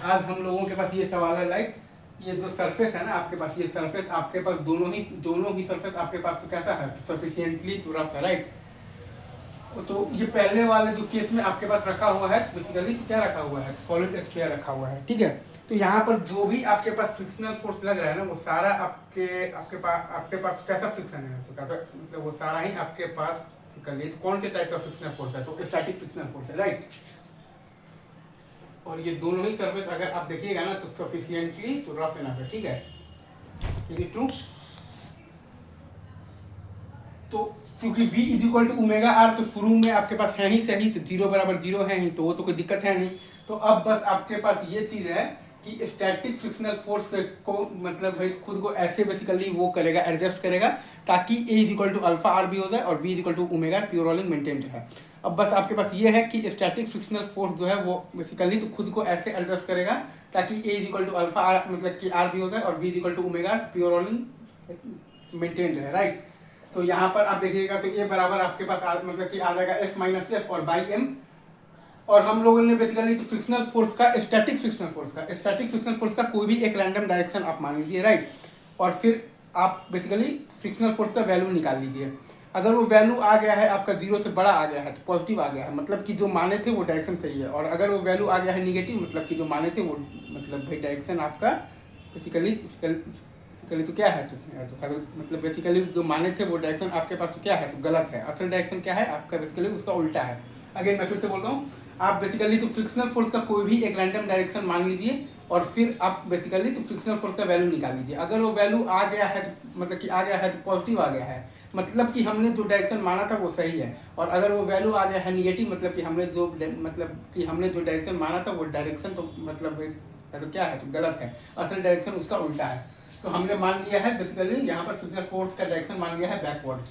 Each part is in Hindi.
आज हम लोगों के पास ये सवाल है लाइक ये जो सरफेस है ना आपके पास, ये सरफेस आपके पास दोनों ही सरफेस आपके पास तो कैसा है, सफिशिएंटली तो रफ है, राइट। तो ये पहले वाले जो केस में आपके पास रखा हुआ है बेसिकली तो क्या रखा हुआ है, सॉलिड स्फीयर रखा हुआ है, ठीक है। तो यहाँ पर जो भी आपके पास फ्रिक्शनल फोर्स लग रहा है ना वो सारा आपके पास कैसा फ्रिक्शन है, तो कैसा मतलब वो सारा ही आपके पास बेसिकली तो कौन से टाइप का फ्रिक्शनल फोर्स है, तो स्टैटिक फ्रिक्शनल फोर्स है, राइट। और ये दोनों ही सर्फेस अगर आप देखिएगा ना तो सफिशिएंटली तो रफ एनफ है, ठीक है। Is it true? तो क्योंकि v is equal to omega r तो शुरू में आपके पास है ही सही, तो 0 बराबर 0 है ही, तो वो तो कोई दिक्कत है नहीं। तो अब बस आपके पास ये चीज है कि स्टैटिक फ्रिक्शनल फोर्स को मतलब भाई खुद को ऐसे बेसिकली वो करेगा, एडजस्ट करेगा ताकि a is equal to alpha r भी हो जाए और v is equal to omega pure rolling maintain रहे। अब बस आपके पास ये है कि स्टैटिक फ्रिक्शनल फोर्स जो है वो बेसिकली तो खुद को ऐसे एडजस्ट करेगा ताकि a is equal to alpha r मतलब कि r भी हो जाए और v is equal to omega pure rolling maintain रहे, राइट। तो यहाँ पर आप देखिएगा तो ये बराबर आपके पास मतलब कि आ जाएगा एफ माइनस एफ और बाई एम। और हम लोगों ने बेसिकली तो फ्रिक्शनल फोर्स का स्टैटिक फ्रिक्शनल फोर्स का कोई भी एक रैंडम डायरेक्शन आप मान लीजिए, राइट। और फिर आप बेसिकली फ्रिक्शनल फोर्स का वैल्यू निकाल लीजिए। अगर वो वैल्यू आ गया है आपका 0 से बड़ा आ गया है तो पॉजिटिव आ गया है, मतलब कि जो माने थे वो डायरेक्शन सही है। और अगर वो वैल्यू आ गया है निगेटिव मतलब कि जो माने थे वो मतलब भाई डायरेक्शन आपका बेसिकली तो क्या है, तो मतलब बेसिकली जो माने थे वो डायरेक्शन आपके पास तो क्या है, तो गलत है। असल डायरेक्शन क्या है आपका बेसिकली उसका उल्टा है। अगेन मैं फिर से बोलता हूँ, आप बेसिकली तो फ्रिक्शनल फोर्स का कोई भी एक रैंडम डायरेक्शन मान लीजिए और फिर आप बेसिकली तो फ्रिक्शनल फोर्स का वैल्यू निकाल लीजिए। अगर वो वैल्यू आ गया है तो मतलब कि आ गया है तो पॉजिटिव आ गया है, मतलब कि हमने जो डायरेक्शन माना था वो सही है। और अगर वो वैल्यू आ गया है निगेटिव मतलब कि हमने जो डायरेक्शन माना था वो डायरेक्शन तो मतलब तो क्या है, तो गलत है। असल डायरेक्शन उसका उल्टा है। तो हमने मान लिया है बेसिकली यहाँ पर फ्रिक्शनल फोर्स का डायरेक्शन मान लिया है बैकवर्ड,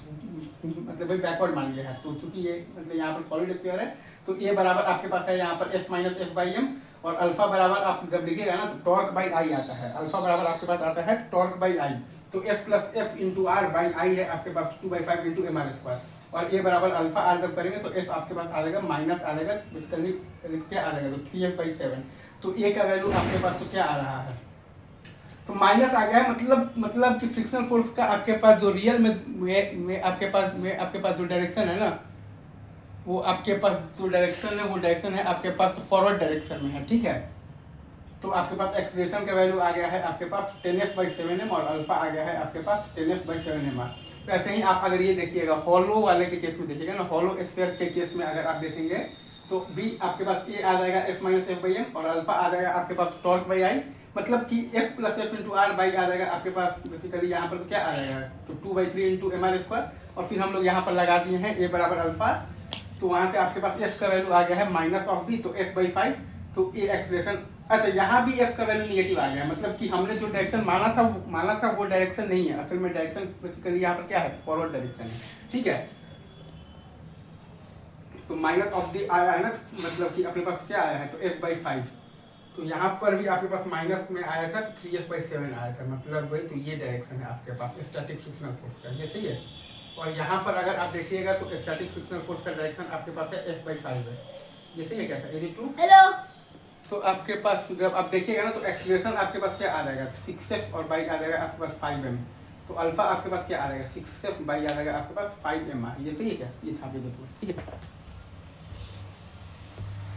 मतलब भाई बैकवर्ड मान लिया है। तो चूंकि ये मतलब यहाँ पर सॉलिड स्फीयर है तो ए बराबर आपके पास है यहाँ पर F minus F by M. और अल्फा बराबर आप जब लिखिएगा ना तो टॉर्क बाई आई आता है। अल्फा बराबर आपके पास आता है टॉर्क बाई आई, तो F plus F into are by I है आपके पास 2/5 इंटू एम आर स्क्वायर। और ए बराबर अल्फा आर जब करेंगे तो एफ आपके पास आ जाएगा माइनस आ जाएगा बेसिकली क्या आ जाएगा, तो 3f/7। तो ए का वैल्यू आपके पास तो क्या आ रहा है, तो माइनस आ गया है। मतलब कि फ्रिक्शनल फोर्स का आपके पास जो रियल में आपके पास जो डायरेक्शन है ना वो आपके पास जो डायरेक्शन है वो डायरेक्शन है आपके पास तो फॉरवर्ड डायरेक्शन में है, ठीक है। तो आपके पास एक्सीलरेशन का वैल्यू आ गया है आपके पास 10f/7m और अल्फा आ गया है आपके पास 10f/7m। तो ऐसे ही आप अगर ये देखिएगा हॉलो वाले के केस में देखिएगा ना, हॉलो स्फीयर के केस में अगर आप देखेंगे तो बी आपके पास ए आ जाएगा f minus F by M और अल्फा आ जाएगा आपके पास टॉर्क बाई आई, मतलब कि f plus F into are by आ जाएगा आपके पास बेसिकली यहाँ पर तो क्या आ जाएगा, तो 2/3 इंटू एम आर स्क्वायर। और फिर हम लोग यहाँ पर लगा दिए हैं ए बराबर अल्फा, तो वहाँ से आपके पास f का वैल्यू आ गया है माइनस ऑफ दी तो f/5, तो ए एक्सलेशन। अच्छा यहाँ भी f का वैल्यू निगेटिव आ गया है, मतलब कि हमने जो डायरेक्शन माना था वो डायरेक्शन नहीं है। असल में डायरेक्शन बेसिकली यहाँ पर क्या है, फॉरवर्ड डायरेक्शन है, ठीक है। तो माइनस ऑफ दी आया है ना, मतलब कि अपने पास क्या आया है, तो f/5। तो यहाँ पर भी आपके पास माइनस में आया था तो 3f/7 आया था, मतलब भाई तो ये डायरेक्शन है आपके पास स्टैटिक फ्रिक्शनल फोर्स का, ये सही है। और यहाँ पर अगर आप देखिएगा तो स्टैटिक फ्रिक्शनल फोर्स का डायरेक्शन आपके पास है f/5 है, ये सही है कैसा, इज इट ट्रू? हेलो। तो आपके पास जब आप देखिएगा ना तो एक्सीलरेशन आपके पास क्या आ जाएगा, 6f और बाई आ जाएगा आपके पास 5m। तो अल्फा आपके पास क्या आ जाएगा 6f बाई आ जाएगा आपके पास 5m। ये सही है क्या, ये छापे दो, ठीक है।